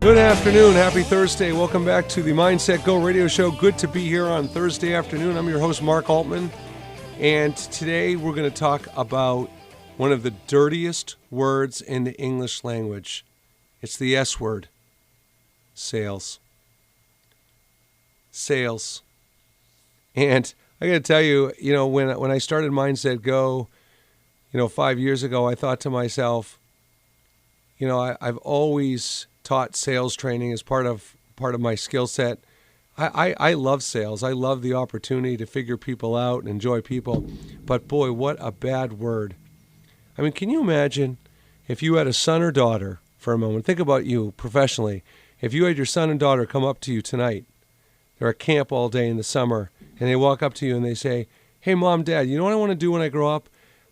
Good afternoon. Happy Thursday. Welcome back to the Mindset Go radio show. Good to be here on Thursday afternoon. I'm your host, Mark Altman. And today we're going to talk about one of the dirtiest words in the English language. It's the S word. Sales. Sales. And I got to tell you, when I started Mindset Go, 5 years ago, I thought to myself, I've always taught sales training as part of my skill set. I love sales. I love the opportunity to figure people out and enjoy people. But boy, what a bad word. I mean, can you imagine if you had a son or daughter for a moment? Think about you professionally. If you had your son and daughter come up to you tonight, they're at camp all day in the summer, and they walk up to you and they say, "Hey, Mom, Dad, you know what I want to do when I grow up?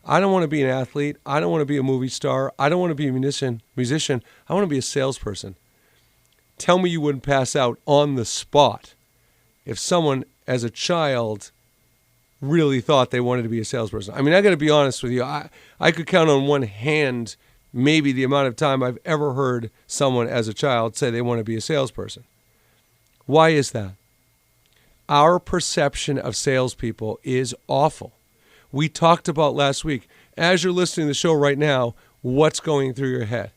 I don't want to be an athlete. I don't want to be a movie star. I don't want to be a musician. I want to be a salesperson." Tell me you wouldn't pass out on the spot if someone as a child really thought they wanted to be a salesperson. I mean, I got to be honest with you. I could count on one hand maybe the amount of time I've ever heard someone as a child say they want to be a salesperson. Why is that? Our perception of salespeople is awful. We talked about last week, as you're listening to the show right now, what's going through your head?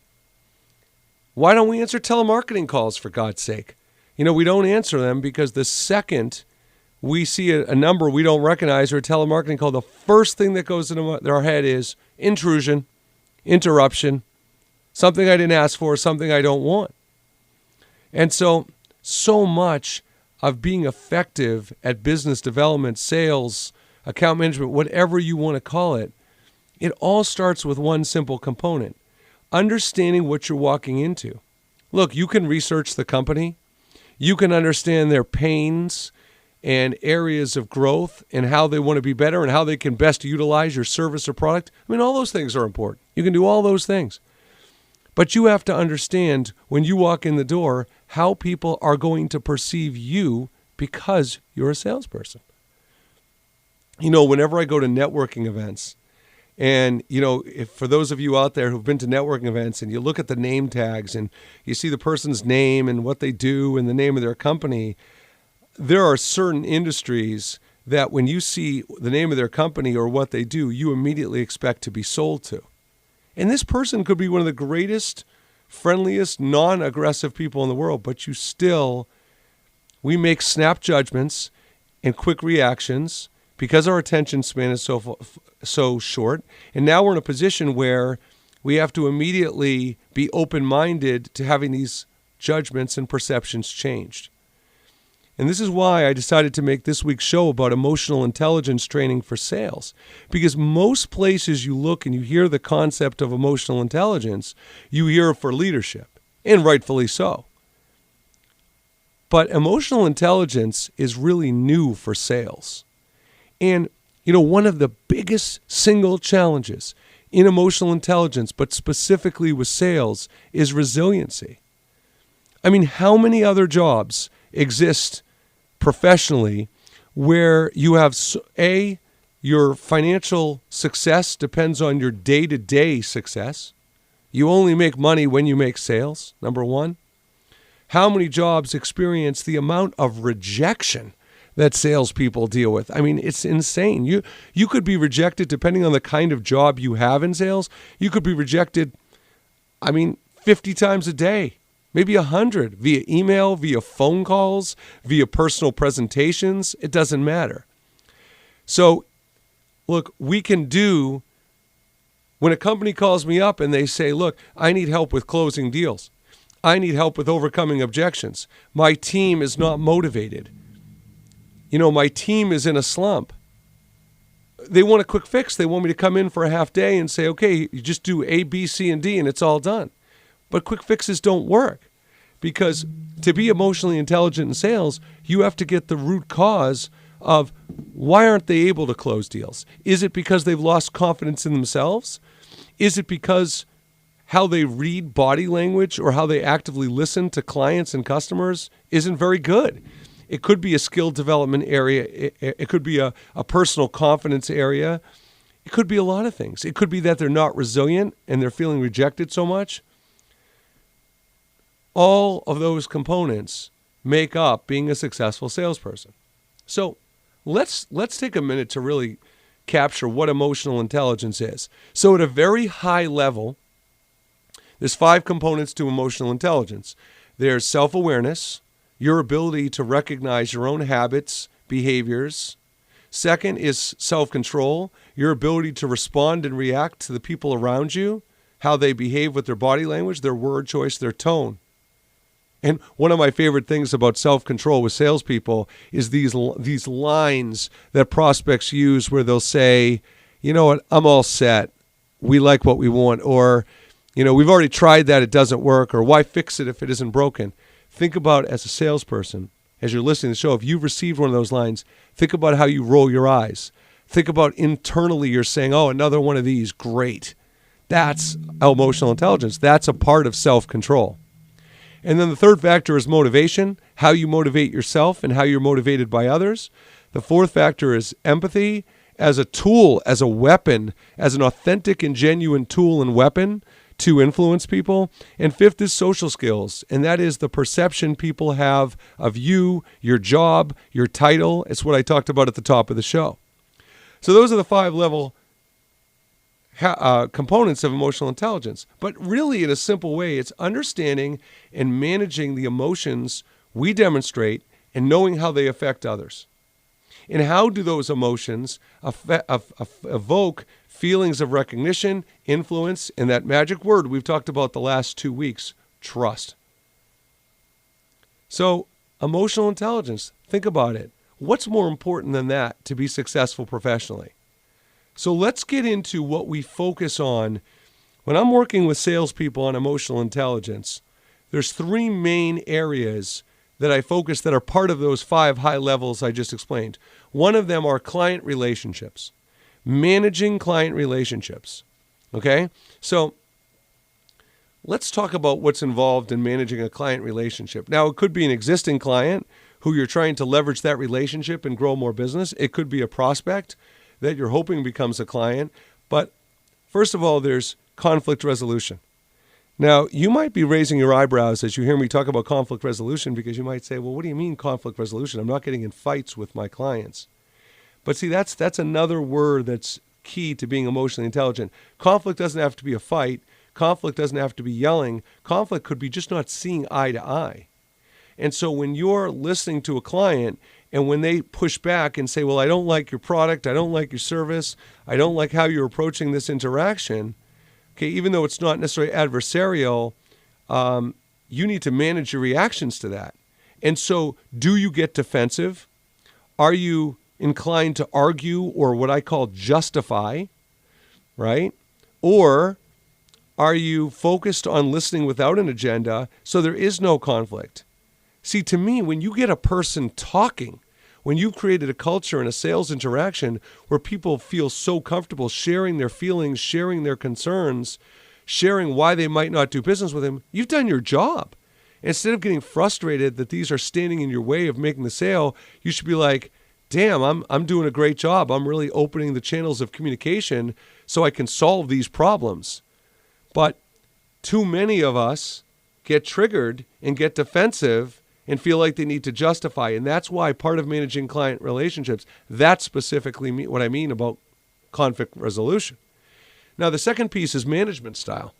Why don't we answer telemarketing calls, for God's sake? We don't answer them because the second we see a number we don't recognize or a telemarketing call, the first thing that goes into our head is intrusion, interruption, something I didn't ask for, something I don't want. And so much of being effective at business development, sales, account management, whatever you want to call it, it all starts with one simple component: understanding what you're walking into. Look, you can research the company. You can understand their pains and areas of growth and how they want to be better and how they can best utilize your service or product. I mean, all those things are important. You can do all those things. But you have to understand when you walk in the door how people are going to perceive you because you're a salesperson. Whenever I go to networking events, and, if for those of you out there who've been to networking events and you look at the name tags and you see the person's name and what they do and the name of their company, there are certain industries that when you see the name of their company or what they do, you immediately expect to be sold to. And this person could be one of the greatest, friendliest, non-aggressive people in the world, but we make snap judgments and quick reactions because our attention span is so short. And now we're in a position where we have to immediately be open-minded to having these judgments and perceptions changed. And this is why I decided to make this week's show about emotional intelligence training for sales. Because most places you look and you hear the concept of emotional intelligence, you hear it for leadership, and rightfully so. But emotional intelligence is really new for sales. And, one of the biggest single challenges in emotional intelligence, but specifically with sales, is resiliency. I mean, how many other jobs exist professionally where you have, your financial success depends on your day-to-day success? You only make money when you make sales, number one. How many jobs experience the amount of rejection that salespeople deal with? I mean, it's insane. You could be rejected depending on the kind of job you have in sales. You could be rejected, 50 times a day, maybe 100, via email, via phone calls, via personal presentations. It doesn't matter. So, look, we can do, when a company calls me up and they say, look, I need help with closing deals. I need help with overcoming objections. My team is not motivated. My team is in a slump. They want a quick fix. They want me to come in for a half day and say, okay, you just do A, B, C, and D, and it's all done. But quick fixes don't work because to be emotionally intelligent in sales, you have to get the root cause of why aren't they able to close deals? Is it because they've lost confidence in themselves? Is it because how they read body language or how they actively listen to clients and customers isn't very good? It could be a skill development area. It could be a personal confidence area. It could be a lot of things. It could be that they're not resilient and they're feeling rejected so much. All of those components make up being a successful salesperson. So let's take a minute to really capture what emotional intelligence is. So at a very high level, there's 5 components to emotional intelligence. There's self-awareness, your ability to recognize your own habits, behaviors. Second is self-control, your ability to respond and react to the people around you, how they behave with their body language, their word choice, their tone. And one of my favorite things about self-control with salespeople is these lines that prospects use where they'll say, you know what, I'm all set. We like what we want. Or, you know, we've already tried that. It doesn't work. Or why fix it if it isn't broken? Think about, as a salesperson, as you're listening to the show, if you've received one of those lines, think about how you roll your eyes. Think about internally you're saying, oh, another one of these, great. That's emotional intelligence. That's a part of self-control. And then the third factor is motivation, how you motivate yourself and how you're motivated by others. The fourth factor is empathy as a tool, as a weapon, as an authentic and genuine tool and weapon to influence people. And fifth is social skills, and that is the perception people have of you, your job, your title. It's what I talked about at the top of the show. So those are the 5 level components of emotional intelligence. But really, in a simple way, it's understanding and managing the emotions we demonstrate and knowing how they affect others. And how do those emotions evoke feelings of recognition, influence, and that magic word we've talked about the last 2 weeks, trust. So, emotional intelligence, think about it. What's more important than that to be successful professionally? So let's get into what we focus on. When I'm working with salespeople on emotional intelligence, there's 3 main areas that I focus that are part of those 5 high levels I just explained. One of them are client relationships, managing client relationships. Okay? So let's talk about what's involved in managing a client relationship. Now, it could be an existing client who you're trying to leverage that relationship and grow more business. It could be a prospect that you're hoping becomes a client. But first of all, there's conflict resolution. Now, you might be raising your eyebrows as you hear me talk about conflict resolution because you might say, well, what do you mean conflict resolution? I'm not getting in fights with my clients. But see, that's another word that's key to being emotionally intelligent. Conflict doesn't have to be a fight. Conflict doesn't have to be yelling. Conflict could be just not seeing eye to eye. And so when you're listening to a client and when they push back and say, well, I don't like your product, I don't like your service, I don't like how you're approaching this interaction, okay, even though it's not necessarily adversarial, you need to manage your reactions to that. And so do you get defensive? Are you inclined to argue or what I call justify, right? Or are you focused on listening without an agenda so there is no conflict? See, to me, when you get a person talking, when you've created a culture and a sales interaction where people feel so comfortable sharing their feelings, sharing their concerns, sharing why they might not do business with him, you've done your job. Instead of getting frustrated that these are standing in your way of making the sale, you should be like, damn, I'm doing a great job. I'm really opening the channels of communication so I can solve these problems. But too many of us get triggered and get defensive and feel like they need to justify. And that's why part of managing client relationships, that's specifically what I mean about conflict resolution. Now, the second piece is management style.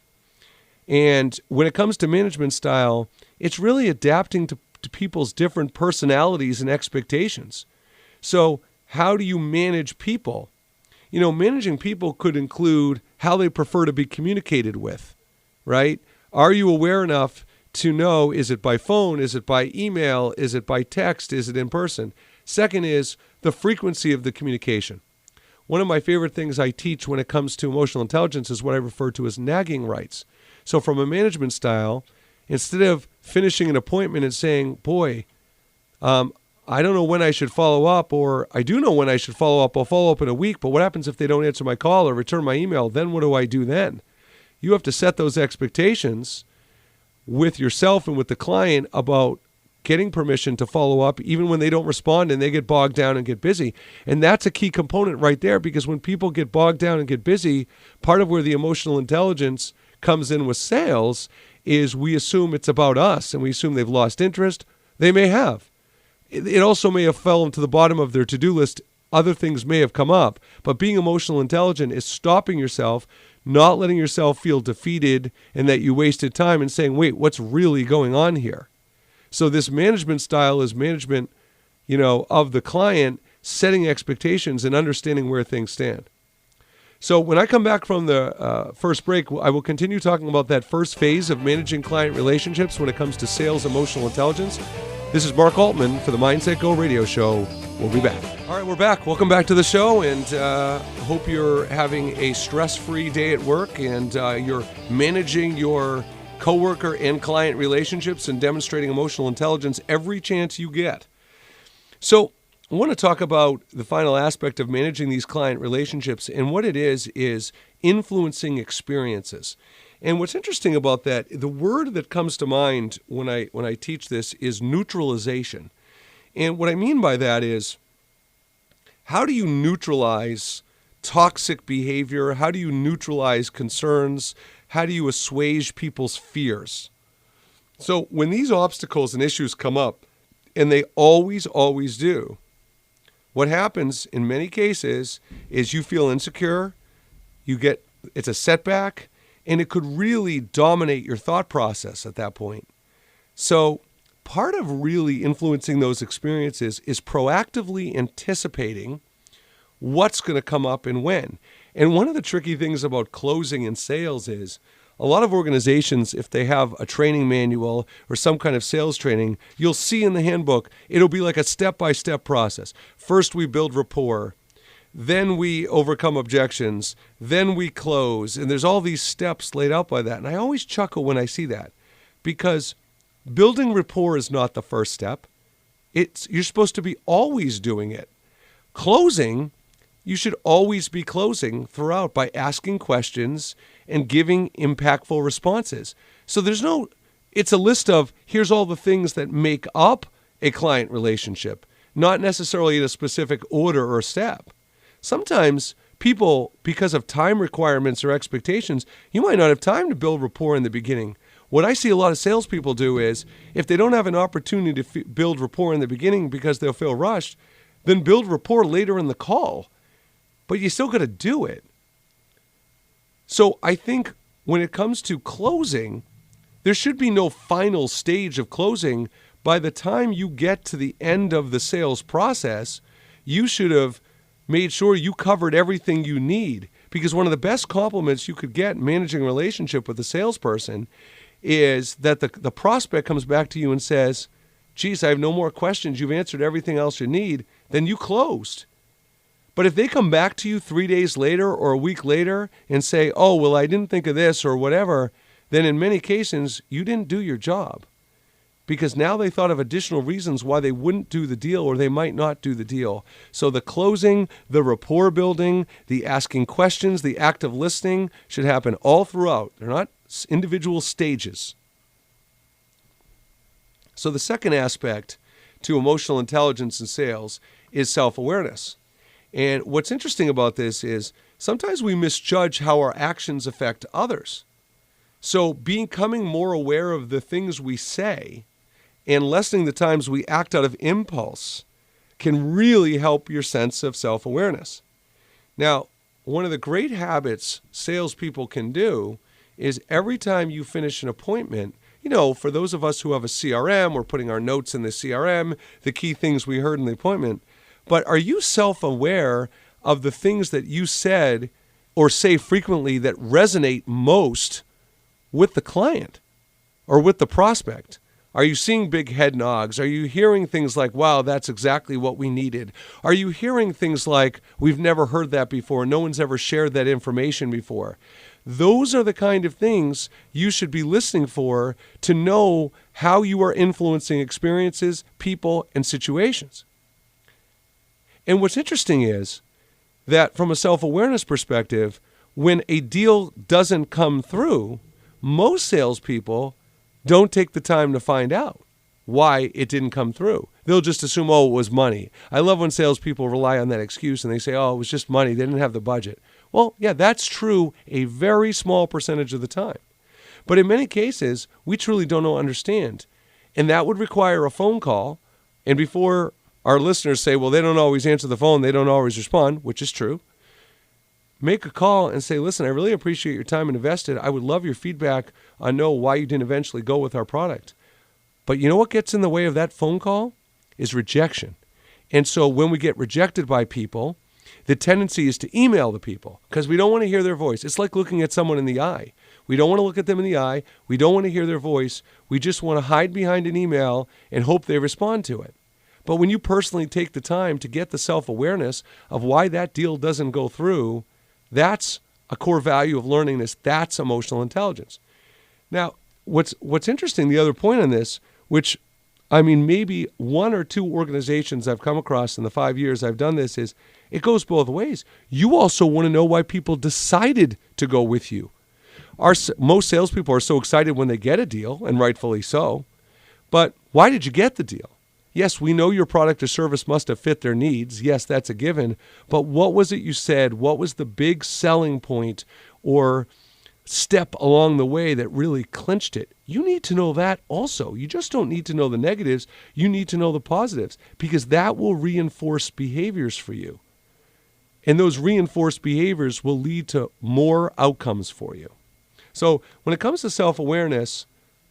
And when it comes to management style, it's really adapting to people's different personalities and expectations. So how do you manage people? You know, managing people could include how they prefer to be communicated with, right? Are you aware enough to know, is it by phone, is it by email, is it by text, is it in person? Second is the frequency of the communication. One of my favorite things I teach when it comes to emotional intelligence is what I refer to as nagging rights. So from a management style, instead of finishing an appointment and saying, boy, I don't know when I should follow up, or I do know when I should follow up, I'll follow up in a week, but what happens if they don't answer my call or return my email? Then what do I do then? You have to set those expectations with yourself and with the client about getting permission to follow up even when they don't respond and they get bogged down and get busy. And that's a key component right there, because when people get bogged down and get busy, part of where the emotional intelligence comes in with sales is we assume it's about us, and we assume they've lost interest. They may have. It also may have fallen to the bottom of their to-do list. Other things may have come up. But being emotional intelligent is stopping yourself, not letting yourself feel defeated and that you wasted time, and saying, wait, what's really going on here? So this management style is management, of the client, setting expectations and understanding where things stand. So when I come back from the first break, I will continue talking about that first phase of managing client relationships when it comes to sales emotional intelligence. This is Mark Altman for the Mindset Go radio show. We'll be back. All right, we're back. Welcome back to the show, and hope you're having a stress-free day at work, and you're managing your coworker and client relationships and demonstrating emotional intelligence every chance you get. So I want to talk about the final aspect of managing these client relationships, and what it is influencing experiences. And what's interesting about that, the word that comes to mind when I teach this is neutralization. And what I mean by that is, how do you neutralize toxic behavior? How do you neutralize concerns? How do you assuage people's fears? So when these obstacles and issues come up, and they always do, what happens in many cases is you feel insecure, it's a setback, and it could really dominate your thought process at that point. So part of really influencing those experiences is proactively anticipating what's going to come up and when. And one of the tricky things about closing in sales is a lot of organizations, if they have a training manual or some kind of sales training, you'll see in the handbook, it'll be like a step-by-step process. First, we build rapport. Then we overcome objections. Then we close. And there's all these steps laid out by that. And I always chuckle when I see that, because building rapport is not the first step. You're supposed to be always doing it. Closing, you should always be closing throughout by asking questions and giving impactful responses. So it's a list of, here's all the things that make up a client relationship, not necessarily in a specific order or step. Sometimes people, because of time requirements or expectations, you might not have time to build rapport in the beginning. What I see a lot of salespeople do is, if they don't have an opportunity to build rapport in the beginning because they'll feel rushed, then build rapport later in the call. But you still got to do it. So I think when it comes to closing, there should be no final stage of closing. By the time you get to the end of the sales process, you should have made sure you covered everything you need. Because one of the best compliments you could get managing a relationship with a salesperson is that the prospect comes back to you and says, geez, I have no more questions. You've answered everything else you need. Then you closed. But if they come back to you 3 days later or a week later and say, oh, well, I didn't think of this or whatever, then in many cases, you didn't do your job. Because now they thought of additional reasons why they wouldn't do the deal or they might not do the deal. So the closing, the rapport building, the asking questions, the active listening should happen all throughout. They're not individual stages. So the second aspect to emotional intelligence in sales is self-awareness. And what's interesting about this is sometimes we misjudge how our actions affect others. So becoming more aware of the things we say and lessening the times we act out of impulse can really help your sense of self-awareness. Now, one of the great habits salespeople can do is every time you finish an appointment, for those of us who have a CRM, we're putting our notes in the CRM, the key things we heard in the appointment. But are you self-aware of the things that you said or say frequently that resonate most with the client or with the prospect? Are you seeing big head nods? Are you hearing things like, wow, that's exactly what we needed? Are you hearing things like, we've never heard that before, no one's ever shared that information before? Those are the kind of things you should be listening for to know how you are influencing experiences, people, and situations. And what's interesting is that from a self-awareness perspective, when a deal doesn't come through, most salespeople don't take the time to find out why it didn't come through. They'll just assume, oh, it was money. I love when salespeople rely on that excuse and they say, oh, it was just money. They didn't have the budget. Well, yeah, that's true a very small percentage of the time. But in many cases, we truly don't understand. And that would require a phone call. And before our listeners say, well, they don't always answer the phone, they don't always respond, which is true, make a call and say, listen, I really appreciate your time and invested. I would love your feedback on why you didn't eventually go with our product. But you know what gets in the way of that phone call? Is rejection. And so when we get rejected by people, the tendency is to email the people because we don't want to hear their voice. It's like looking at someone in the eye. We don't want to look at them in the eye. We don't want to hear their voice. We just want to hide behind an email and hope they respond to it. But when you personally take the time to get the self-awareness of why that deal doesn't go through, that's a core value of learning this. That's emotional intelligence. Now, what's interesting, the other point on this, which maybe one or two organizations I've come across in the 5 years I've done this, is it goes both ways. You also want to know why people decided to go with you. Most salespeople are so excited when they get a deal, and rightfully so. But why did you get the deal? Yes, we know your product or service must have fit their needs. Yes, that's a given. But what was it you said? What was the big selling point or step along the way that really clinched it? You need to know that also. You just don't need to know the negatives. You need to know the positives because that will reinforce behaviors for you. And those reinforced behaviors will lead to more outcomes for you. So when it comes to self-awareness,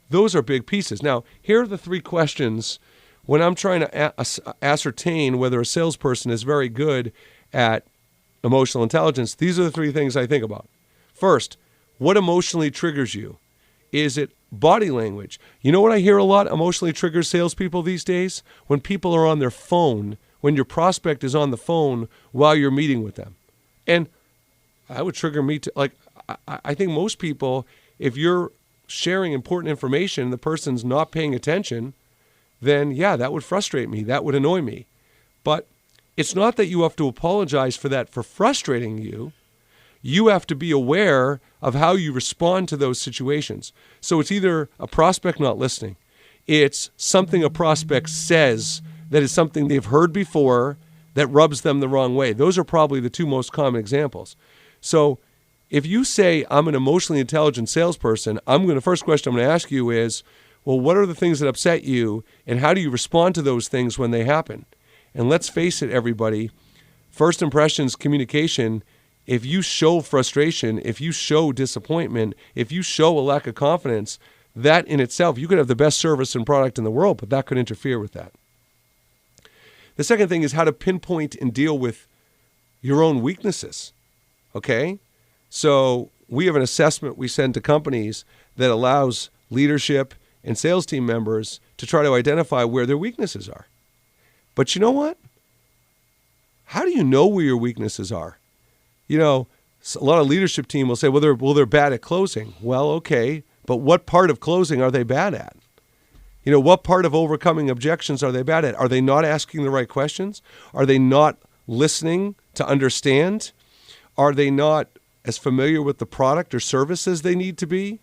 those are big pieces. Now, here are the 3 questions when I'm trying to ascertain whether a salesperson is very good at emotional intelligence. These are the 3 things I think about. First, what emotionally triggers you? Is it body language? You know what I hear a lot emotionally triggers salespeople these days? When people are on their phone, when your prospect is on the phone while you're meeting with them. And that would trigger me to, I think most people, if you're sharing important information and the person's not paying attention, then yeah, that would frustrate me. That would annoy me. But it's not that you have to apologize for that for frustrating you. You have to be aware of how you respond to those situations. So it's either a prospect not listening. It's something a prospect says that is something they've heard before that rubs them the wrong way. Those are probably the 2 most common examples. So if you say, I'm an emotionally intelligent salesperson, the first question I'm going to ask you is, well, what are the things that upset you and how do you respond to those things when they happen? And let's face it, everybody, first impressions communication. If you show frustration, if you show disappointment, if you show a lack of confidence, that in itself, you could have the best service and product in the world, but that could interfere with that. The second thing is how to pinpoint and deal with your own weaknesses, okay? So we have an assessment we send to companies that allows leadership and sales team members to try to identify where their weaknesses are. But you know what? How do you know where your weaknesses are? You know, a lot of leadership team will say, well, they're bad at closing. Well, okay, but what part of closing are they bad at? You know, what part of overcoming objections are they bad at? Are they not asking the right questions? Are they not listening to understand? Are they not as familiar with the product or service as they need to be?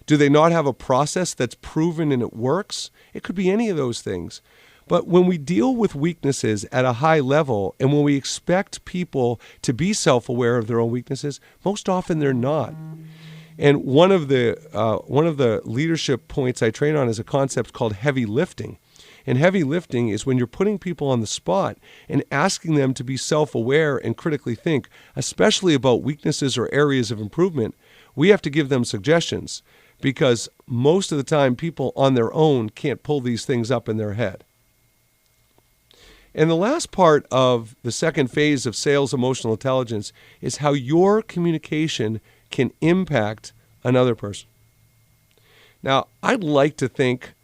Do they not have a process that's proven and it works? It could be any of those things. But when we deal with weaknesses at a high level and when we expect people to be self-aware of their own weaknesses, most often they're not. And one of the leadership points I train on is a concept called heavy lifting. And heavy lifting is when you're putting people on the spot and asking them to be self-aware and critically think, especially about weaknesses or areas of improvement. We have to give them suggestions because most of the time people on their own can't pull these things up in their head. And the last part of the second phase of sales emotional intelligence is how your communication can impact another person. Now, I'd like to think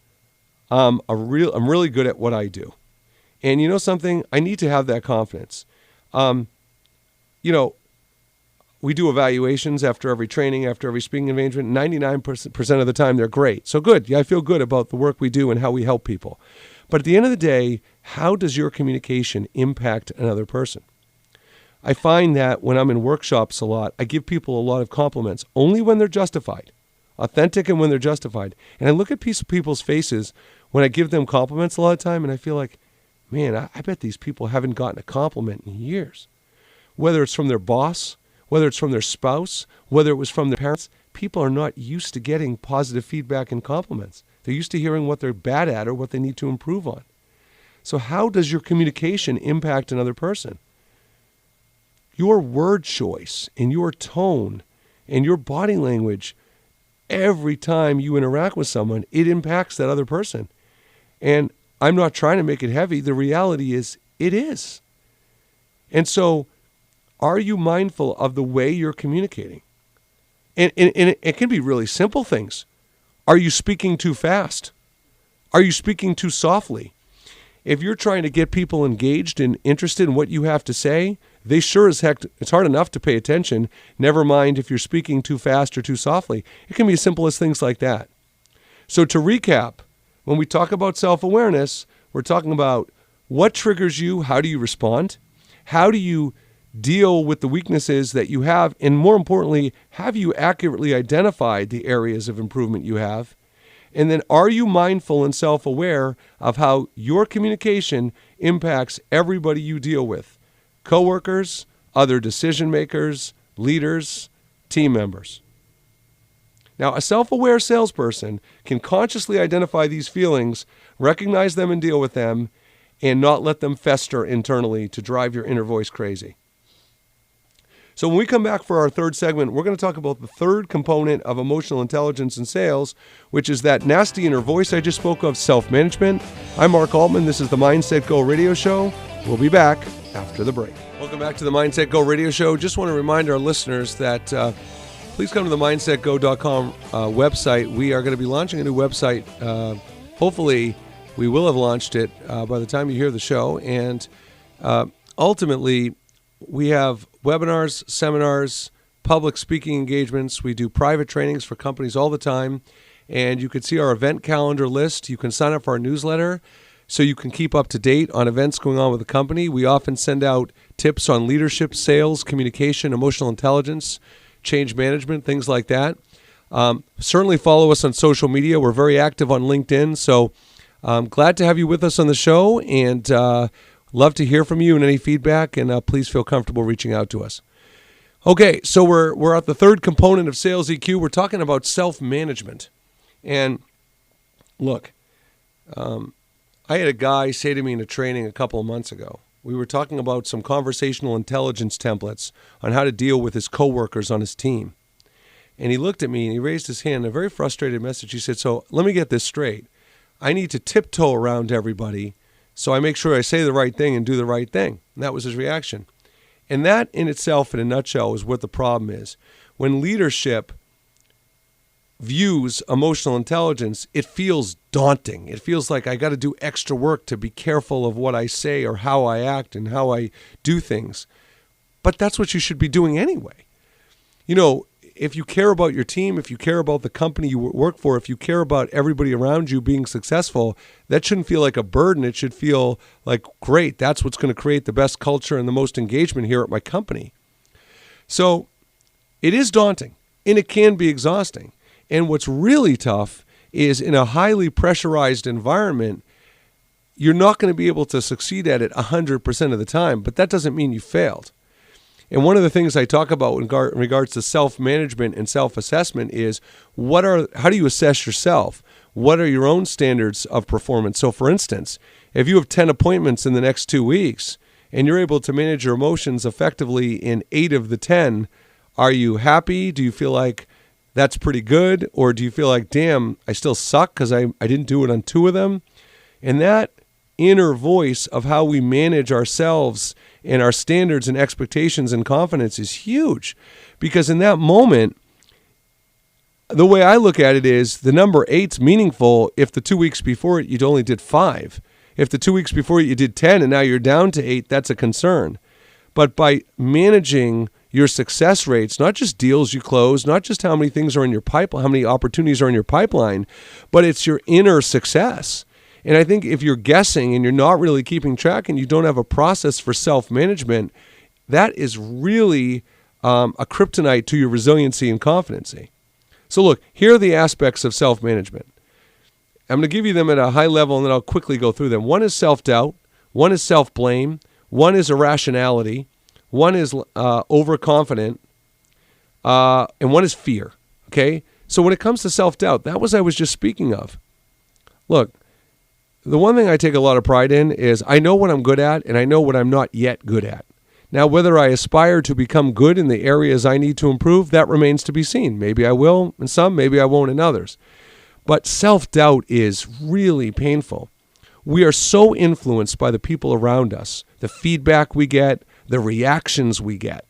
I'm really good at what I do. And you know something? I need to have that confidence. We do evaluations after every training, after every speaking engagement. 99% of the time, they're great. So good. Yeah, I feel good about the work we do and how we help people. But at the end of the day, how does your communication impact another person? I find that when I'm in workshops a lot, I give people a lot of compliments, only when they're justified, authentic and when they're justified. And I look at people's faces when I give them compliments a lot of time, and I feel like, man, I bet these people haven't gotten a compliment in years. Whether it's from their boss, whether it's from their spouse, whether it was from their parents, people are not used to getting positive feedback and compliments. They're used to hearing what they're bad at or what they need to improve on. So how does your communication impact another person? Your word choice and your tone and your body language, every time you interact with someone, it impacts that other person. And I'm not trying to make it heavy. The reality is it is. And so are you mindful of the way you're communicating? And it can be really simple things. Are you speaking too fast? Are you speaking too softly? If you're trying to get people engaged and interested in what you have to say, they sure as heck, it's hard enough to pay attention, never mind if you're speaking too fast or too softly. It can be as simple as things like that. So to recap, when we talk about self-awareness, we're talking about what triggers you, how do you respond, how do you deal with the weaknesses that you have, and more importantly, have you accurately identified the areas of improvement you have? And then are you mindful and self-aware of how your communication impacts everybody you deal with? Coworkers, other decision makers, leaders, team members. Now, a self-aware salesperson can consciously identify these feelings, recognize them and deal with them, and not let them fester internally to drive your inner voice crazy. So when we come back for our third segment, we're going to talk about the third component of emotional intelligence in sales, which is that nasty inner voice I just spoke of, self-management. I'm Mark Altman. This is the Mindset Go Radio Show. We'll be back after the break. Welcome back to the Mindset Go Radio Show. Just want to remind our listeners that please come to the mindsetgo.com website. We are going to be launching a new website. Hopefully, we will have launched it by the time you hear the show. And ultimately, we have webinars, seminars, public speaking engagements. We do private trainings for companies all the time. And you can see our event calendar list. You can sign up for our newsletter so you can keep up to date on events going on with the company. We often send out tips on leadership, sales, communication, emotional intelligence, change management, things like that. Certainly follow us on social media. We're very active on LinkedIn. So glad to have you with us on the show, and love to hear from you and any feedback, and please feel comfortable reaching out to us. Okay, so we're at the third component of sales EQ. We're talking about self-management. And look, I had a guy say to me in a training a couple of months ago, we were talking about some conversational intelligence templates on how to deal with his coworkers on his team. And he looked at me and he raised his hand in a very frustrated message. He said, so let me get this straight. I need to tiptoe around everybody so I make sure I say the right thing and do the right thing. And that was his reaction. And that in itself, in a nutshell, is what the problem is. When leadership views emotional intelligence, it feels daunting. It feels like I got to do extra work to be careful of what I say or how I act and how I do things. But that's what you should be doing anyway. You know, if you care about your team, if you care about the company you work for, if you care about everybody around you being successful, that shouldn't feel like a burden. It should feel like, great, that's what's going to create the best culture and the most engagement here at my company. So it is daunting, and it can be exhausting. And what's really tough is in a highly pressurized environment, you're not going to be able to succeed at it 100% of the time, but that doesn't mean you failed. And one of the things I talk about in regards to self-management and self-assessment is how do you assess yourself? What are your own standards of performance? So for instance, if you have 10 appointments in the next 2 weeks and you're able to manage your emotions effectively in 8 of the 10, are you happy? Do you feel like that's pretty good? Or do you feel like, damn, I still suck because I didn't do it on 2 of them? And that inner voice of how we manage ourselves and our standards and expectations and confidence is huge, because in that moment, the way I look at it is the number 8's meaningful if the 2 weeks before it, you'd only did 5. If the 2 weeks before you did 10 and now you're down to 8, that's a concern. But by managing your success rates, not just deals you close, not just how many things are in your pipeline, how many opportunities are in your pipeline, but it's your inner success. And I think if you're guessing and you're not really keeping track and you don't have a process for self-management, that is really a kryptonite to your resiliency and competency. So look, here are the aspects of self-management. I'm going to give you them at a high level and then I'll quickly go through them. One is self-doubt. One is self-blame. One is irrationality. One is overconfident. And one is fear. Okay? So when it comes to self-doubt, that was I was just speaking of. Look, the one thing I take a lot of pride in is I know what I'm good at and I know what I'm not yet good at. Now, whether I aspire to become good in the areas I need to improve, that remains to be seen. Maybe I will in some, maybe I won't in others. But self-doubt is really painful. We are so influenced by the people around us, the feedback we get, the reactions we get.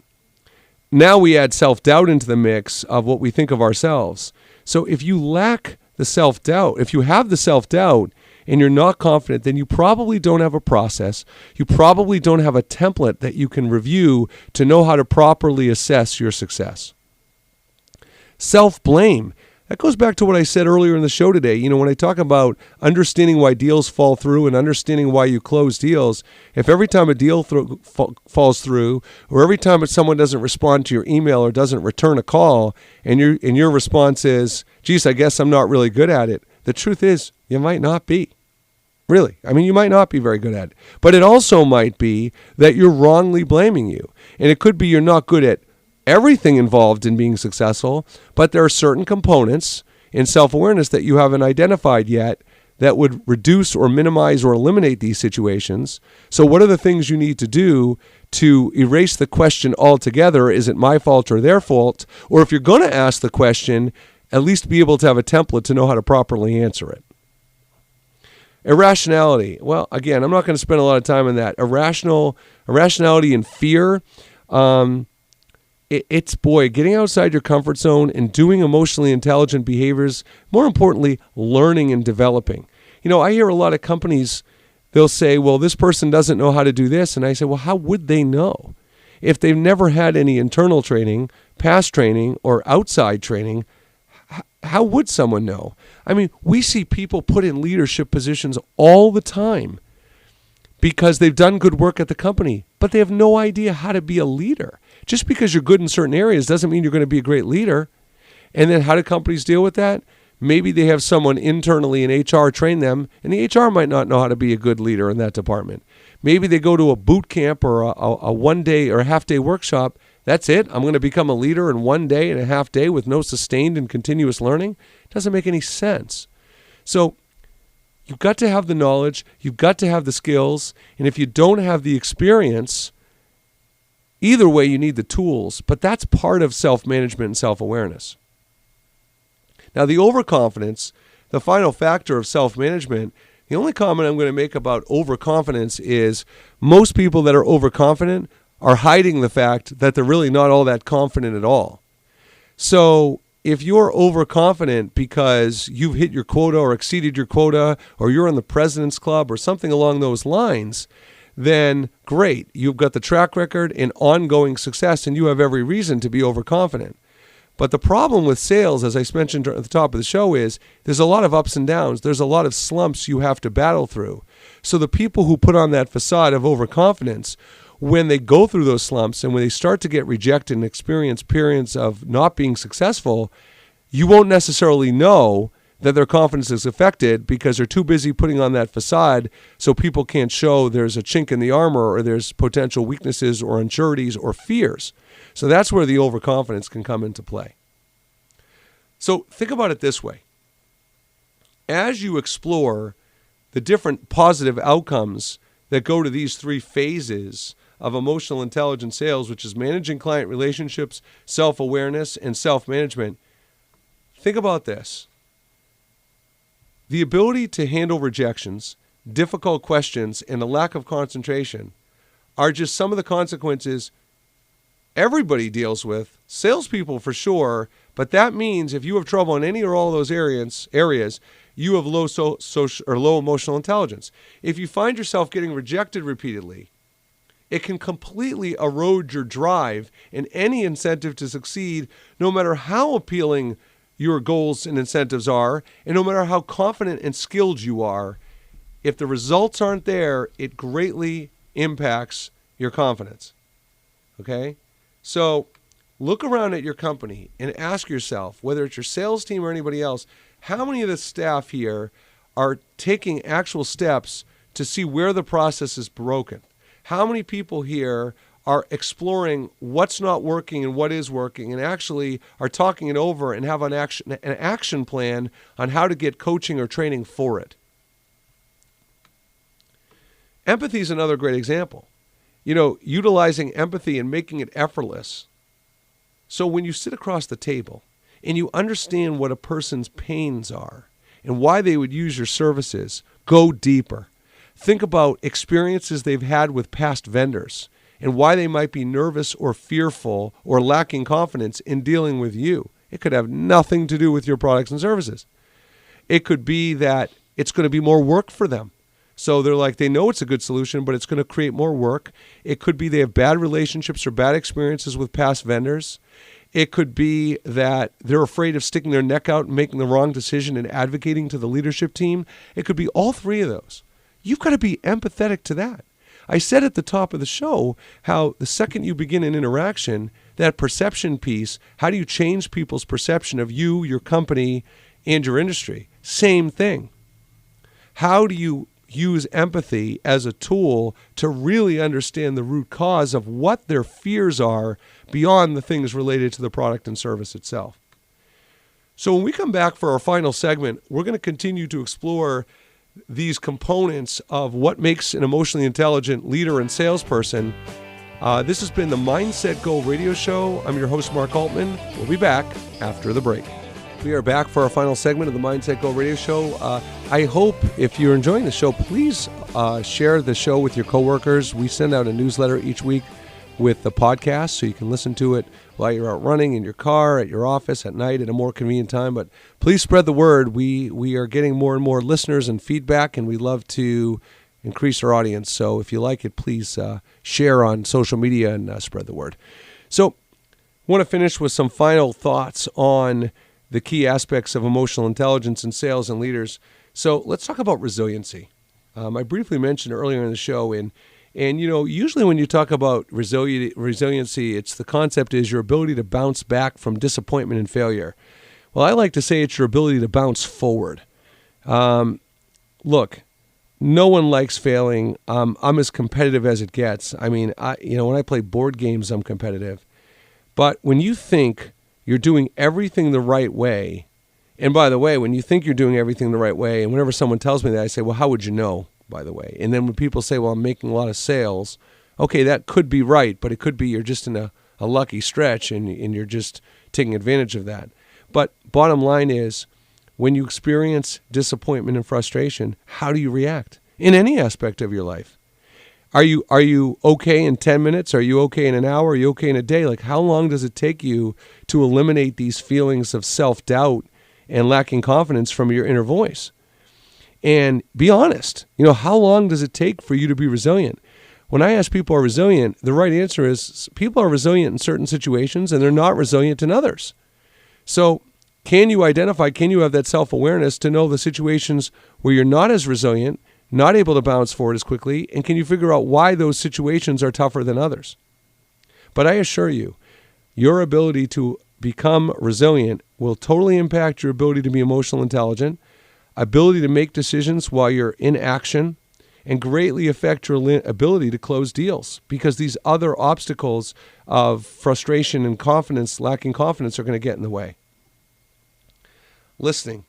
Now we add self-doubt into the mix of what we think of ourselves. So if you lack the self-doubt, if you have the self-doubt and you're not confident, then you probably don't have a process. You probably don't have a template that you can review to know how to properly assess your success. Self-blame. That goes back to what I said earlier in the show today. You know, when I talk about understanding why deals fall through and understanding why you close deals, if every time a deal falls through or every time someone doesn't respond to your email or doesn't return a call and your response is, geez, I guess I'm not really good at it, the truth is you might not be. Really. I mean, you might not be very good at it. But it also might be that you're wrongly blaming you. And it could be you're not good at everything involved in being successful, but there are certain components in self-awareness that you haven't identified yet that would reduce or minimize or eliminate these situations. So what are the things you need to do to erase the question altogether? Is it my fault or their fault? Or if you're going to ask the question, at least be able to have a template to know how to properly answer it. Irrationality. Well, again, I'm not going to spend a lot of time on that. Irrationality and fear. It's getting outside your comfort zone and doing emotionally intelligent behaviors. More importantly, learning and developing. You know, I hear a lot of companies, they'll say, well, this person doesn't know how to do this. And I say, well, how would they know? If they've never had any internal training, past training, or outside training, how would someone know? I mean, we see people put in leadership positions all the time because they've done good work at the company, but they have no idea how to be a leader. Just because you're good in certain areas doesn't mean you're going to be a great leader. And then how do companies deal with that? Maybe they have someone internally in HR train them, and the HR might not know how to be a good leader in that department. Maybe they go to a boot camp or a one-day or a half-day workshop. That's it. I'm going to become a leader in 1 day and a half day with no sustained and continuous learning. It doesn't make any sense. So you've got to have the knowledge. You've got to have the skills. And if you don't have the experience, either way, you need the tools. But that's part of self-management and self-awareness. Now, the overconfidence, the final factor of self-management, the only comment I'm going to make about overconfidence is most people that are overconfident are hiding the fact that they're really not all that confident at all. So if you're overconfident because you've hit your quota or exceeded your quota or you're in the President's Club or something along those lines, then great. You've got the track record and ongoing success and you have every reason to be overconfident. But the problem with sales, as I mentioned at the top of the show, is there's a lot of ups and downs. There's a lot of slumps you have to battle through. So the people who put on that facade of overconfidence, when they go through those slumps and when they start to get rejected and experience periods of not being successful, you won't necessarily know that their confidence is affected because they're too busy putting on that facade so people can't show there's a chink in the armor or there's potential weaknesses or unsureties or fears. So that's where the overconfidence can come into play. So think about it this way. As you explore the different positive outcomes that go to these three phases of emotional intelligence sales, which is managing client relationships, self-awareness, and self-management, think about this. The ability to handle rejections, difficult questions, and a lack of concentration are just some of the consequences everybody deals with, salespeople for sure, but that means if you have trouble in any or all of those areas, you have low social or low emotional intelligence. If you find yourself getting rejected repeatedly, it can completely erode your drive and any incentive to succeed, no matter how appealing your goals and incentives are, and no matter how confident and skilled you are. If the results aren't there, it greatly impacts your confidence. Okay? So look around at your company and ask yourself, whether it's your sales team or anybody else, how many of the staff here are taking actual steps to see where the process is broken? How many people here are exploring what's not working and what is working, and actually are talking it over and have an action plan on how to get coaching or training for it. Empathy is another great example. Utilizing empathy and making it effortless. So when you sit across the table and you understand what a person's pains are and why they would use your services, go deeper. Think about experiences they've had with past vendors and why they might be nervous or fearful or lacking confidence in dealing with you. It could have nothing to do with your products and services. It could be that it's going to be more work for them. So they're like, they know it's a good solution, but it's going to create more work. It could be they have bad relationships or bad experiences with past vendors. It could be that they're afraid of sticking their neck out and making the wrong decision and advocating to the leadership team. It could be all three of those. You've got to be empathetic to that. I said at the top of the show how the second you begin an interaction, that perception piece, how do you change people's perception of you, your company, and your industry? Same thing. How do you use empathy as a tool to really understand the root cause of what their fears are beyond the things related to the product and service itself? So when we come back for our final segment, we're going to continue to explore these components of what makes an emotionally intelligent leader and salesperson. This has been the Mindset Goal Radio Show. I'm your host, Mark Altman. We'll be back after the break. We are back for our final segment of the Mindset Goal Radio Show. I hope if you're enjoying the show, please share the show with your coworkers. We send out a newsletter each week with the podcast, so you can listen to it while you're out running, in your car, at your office, at night, at a more convenient time. But please spread the word. We are getting more and more listeners and feedback, and we love to increase our audience. So if you like it, please share on social media and spread the word. So I want to finish with some final thoughts on the key aspects of emotional intelligence in sales and leaders. So let's talk about resiliency. I briefly mentioned earlier in the show, and usually when you talk about resiliency, it's the concept is your ability to bounce back from disappointment and failure. Well, I like to say it's your ability to bounce forward. Look, no one likes failing. I'm as competitive as it gets. I mean, when I play board games, I'm competitive. But when you think you're doing everything the right way, and by the way, when you think you're doing everything the right way, and whenever someone tells me that, I say, well, how would you know, by the way? And then when people say, well, I'm making a lot of sales, okay, that could be right, but it could be you're just in a lucky stretch and you're just taking advantage of that. But bottom line is, when you experience disappointment and frustration, how do you react in any aspect of your life? Are you okay in 10 minutes? Are you okay in an hour? Are you okay in a day? Like, how long does it take you to eliminate these feelings of self-doubt and lacking confidence from your inner voice? And be honest. How long does it take for you to be resilient? When I ask people are resilient, the right answer is people are resilient in certain situations and they're not resilient in others. So can you have that self-awareness to know the situations where you're not as resilient, not able to bounce forward as quickly, and can you figure out why those situations are tougher than others? But I assure you, your ability to become resilient will totally impact your ability to be emotionally intelligent, ability to make decisions while you're in action, and greatly affect your ability to close deals, because these other obstacles of frustration and lacking confidence are going to get in the way. Listening.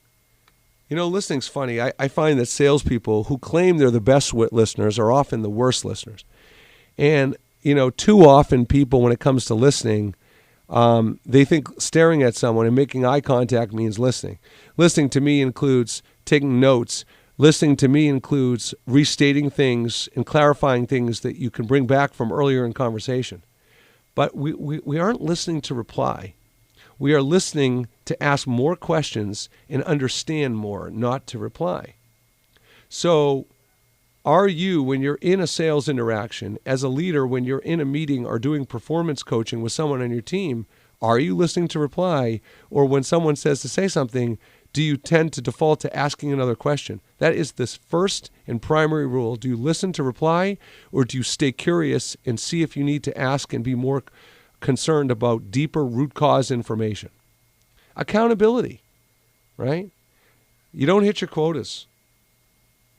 Listening's funny. I find that salespeople who claim they're the best listeners are often the worst listeners. And, too often people, when it comes to listening, they think staring at someone and making eye contact means listening. Listening to me includes taking notes. Listening to me includes restating things and clarifying things that you can bring back from earlier in conversation. But we aren't listening to reply. We are listening to ask more questions and understand more, not to reply. So are you, when you're in a sales interaction, as a leader, when you're in a meeting or doing performance coaching with someone on your team, are you listening to reply? Or when someone says to say something, do you tend to default to asking another question? That is the first and primary rule. Do you listen to reply, or do you stay curious and see if you need to ask and be more concerned about deeper root cause information? Accountability, right? You don't hit your quotas.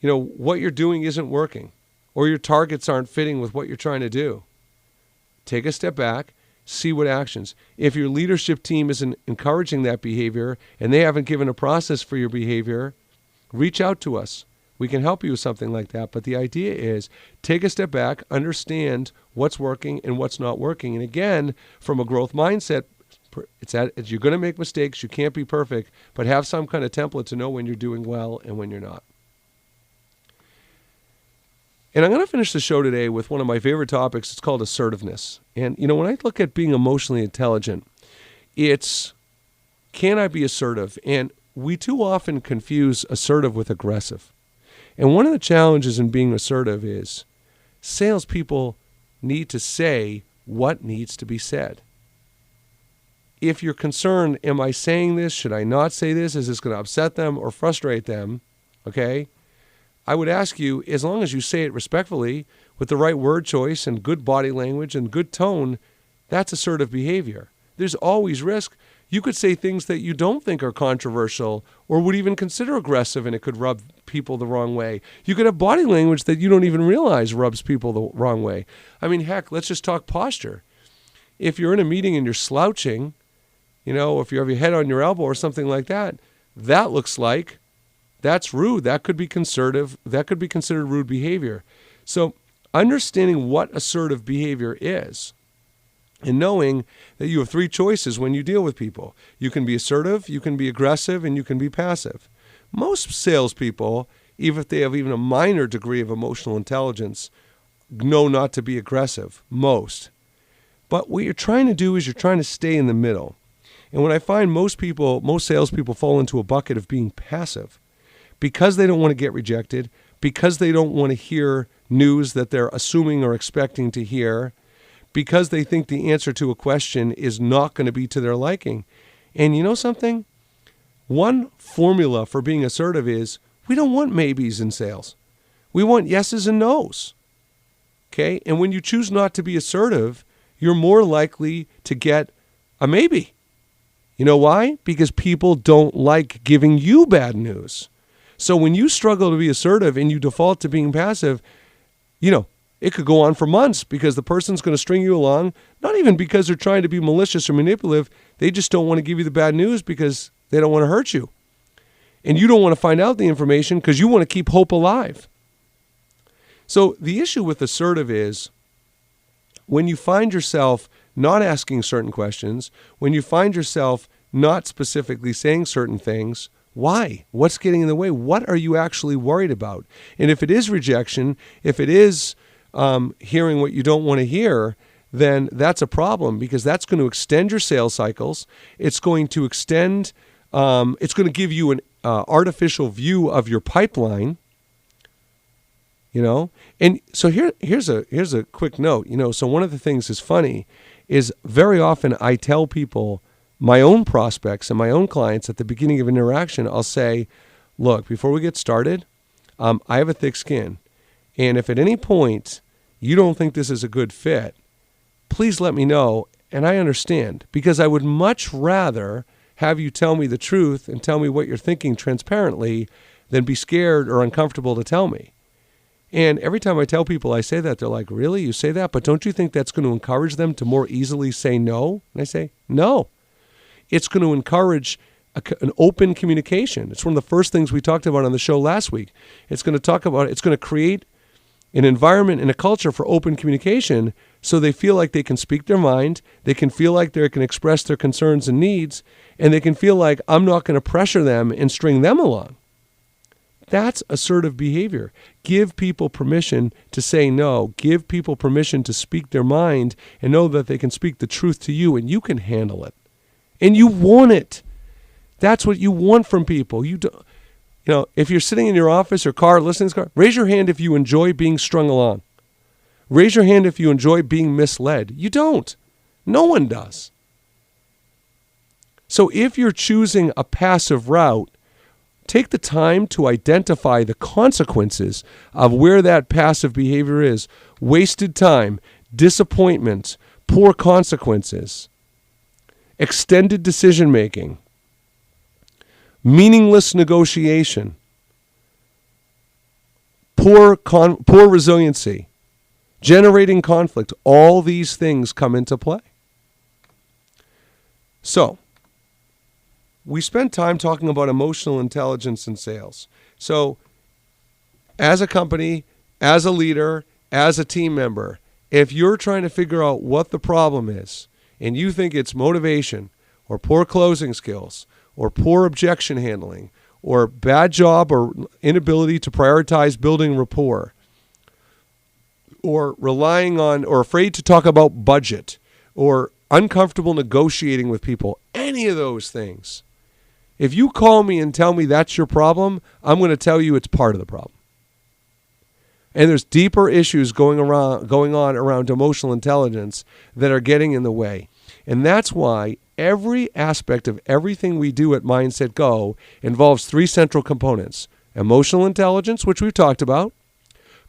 What you're doing isn't working, or your targets aren't fitting with what you're trying to do. take a step back, see what actions. If your leadership team isn't encouraging that behavior and they haven't given a process for your behavior, reach out to us. We can help you with something like that. But the idea is take a step back, understand what's working and what's not working. And again, from a growth mindset, you're going to make mistakes. You can't be perfect, but have some kind of template to know when you're doing well and when you're not. And I'm going to finish the show today with one of my favorite topics. It's called assertiveness. And, when I look at being emotionally intelligent, it's, can I be assertive? And we too often confuse assertive with aggressive. And one of the challenges in being assertive is salespeople need to say what needs to be said. If you're concerned, am I saying this? Should I not say this? Is this going to upset them or frustrate them? Okay? I would ask you, as long as you say it respectfully, with the right word choice and good body language and good tone, that's assertive behavior. There's always risk. You could say things that you don't think are controversial or would even consider aggressive, and it could rub people the wrong way. You could have body language that you don't even realize rubs people the wrong way. I mean, heck, let's just talk posture. If you're in a meeting and you're slouching, if you have your head on your elbow or something like that, that looks like that's rude. That could be conservative. That could be considered rude behavior. So understanding what assertive behavior is and knowing that you have three choices when you deal with people. You can be assertive, you can be aggressive, and you can be passive. Most salespeople, even if they have even a minor degree of emotional intelligence, know not to be aggressive. Most. But what you're trying to do is you're trying to stay in the middle. And what I find most salespeople fall into a bucket of being passive. Because they don't want to get rejected, because they don't want to hear news that they're assuming or expecting to hear, because they think the answer to a question is not going to be to their liking. And you know something? One formula for being assertive is we don't want maybes in sales. We want yeses and nos. Okay? And when you choose not to be assertive, you're more likely to get a maybe. You know why? Because people don't like giving you bad news. So when you struggle to be assertive and you default to being passive, it could go on for months because the person's going to string you along, not even because they're trying to be malicious or manipulative. They just don't want to give you the bad news because they don't want to hurt you. And you don't want to find out the information because you want to keep hope alive. So the issue with assertive is when you find yourself not asking certain questions, when you find yourself not specifically saying certain things, why? What's getting in the way? What are you actually worried about? And if it is rejection, if it is hearing what you don't want to hear, then that's a problem because that's going to extend your sales cycles. It's going to it's going to give you an artificial view of your pipeline, And so here's a quick note, So one of the things is funny is very often I tell people, my own prospects and my own clients at the beginning of an interaction, I'll say, look, before we get started, I have a thick skin. And if at any point you don't think this is a good fit, please let me know. And I understand because I would much rather have you tell me the truth and tell me what you're thinking transparently than be scared or uncomfortable to tell me. And every time I tell people I say that, they're like, really? You say that? But don't you think that's going to encourage them to more easily say no? And I say, no. It's going to encourage an open communication. It's one of the first things we talked about on the show last week. It's going to create an environment and a culture for open communication so they feel like they can speak their mind, they can feel like they can express their concerns and needs, and they can feel like I'm not going to pressure them and string them along. That's assertive behavior. Give people permission to say no. Give people permission to speak their mind and know that they can speak the truth to you and you can handle it. And you want it. That's what you want from people. If you're sitting in your office or car, listening to this car, raise your hand if you enjoy being strung along. Raise your hand if you enjoy being misled. You don't. No one does. So if you're choosing a passive route, take the time to identify the consequences of where that passive behavior is. Wasted time, disappointment, poor consequences, extended decision-making, meaningless negotiation, poor resiliency, generating conflict. All these things come into play. So, we spent time talking about emotional intelligence in sales. So, as a company, as a leader, as a team member, if you're trying to figure out what the problem is, and you think it's motivation, or poor closing skills, or poor objection handling, or bad job or inability to prioritize building rapport, or relying on or afraid to talk about budget, or uncomfortable negotiating with people, any of those things, if you call me and tell me that's your problem, I'm going to tell you it's part of the problem. And there's deeper issues going on around emotional intelligence that are getting in the way. And that's why every aspect of everything we do at Mindset Go involves three central components: emotional intelligence, which we've talked about;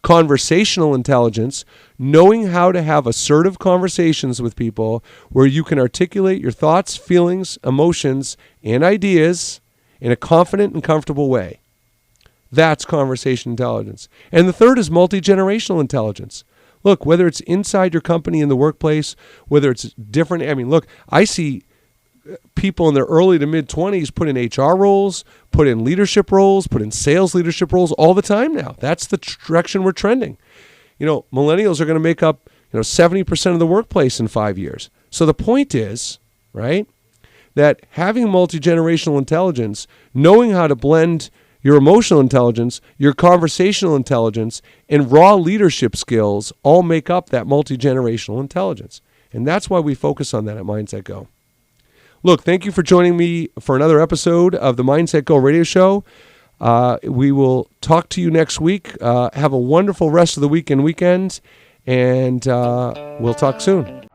conversational intelligence, knowing how to have assertive conversations with people where you can articulate your thoughts, feelings, emotions, and ideas in a confident and comfortable way. That's conversation intelligence. And the third is multi-generational intelligence. Look, whether it's inside your company in the workplace, whether it's different, I see people in their early to mid-20s put in HR roles, put in leadership roles, put in sales leadership roles all the time now. That's the direction we're trending. Millennials are going to make up 70% of the workplace in 5 years. So the point is, right, that having multi-generational intelligence, knowing how to blend your emotional intelligence, your conversational intelligence, and raw leadership skills all make up that multi-generational intelligence. And that's why we focus on that at Mindset Go. Look, thank you for joining me for another episode of the Mindset Go radio show. We will talk to you next week. Have a wonderful rest of the week and weekend, and we'll talk soon.